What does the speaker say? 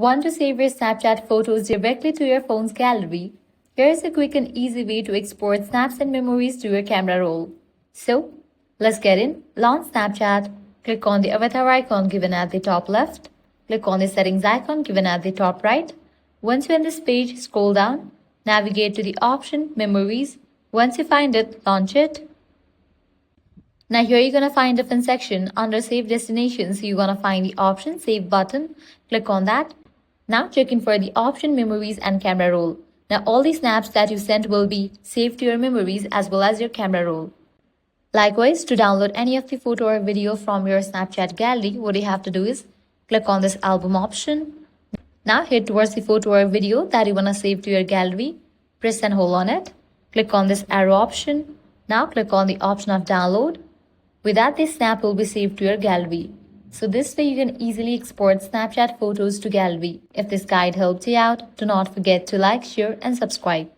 Want to save your Snapchat photos directly to your phone's gallery? Here's a quick and easy way to export snaps and memories to your camera roll. So, let's get in. Launch Snapchat. Click on the avatar icon given at the top left. Click on the settings icon given at the top right. Once you're in this page, scroll down. Navigate to the option Memories. Once you find it, launch it. Now here you're gonna find different section under Save Destinations. You're gonna find the option Save button. Click on that. Now check in for the option Memories and Camera Roll. Now all the snaps that you sent will be saved to your memories as well as your camera roll. Likewise, to download any of the photo or video from your Snapchat gallery, what you have to do is click on this album option. Now head towards the photo or video that you wanna save to your gallery. Press and hold on it. Click on this arrow option. Now click on the option of download. With that, this snap will be saved to your gallery. So this way you can easily export Snapchat photos to gallery. If this guide helped you out, do not forget to like, share and subscribe.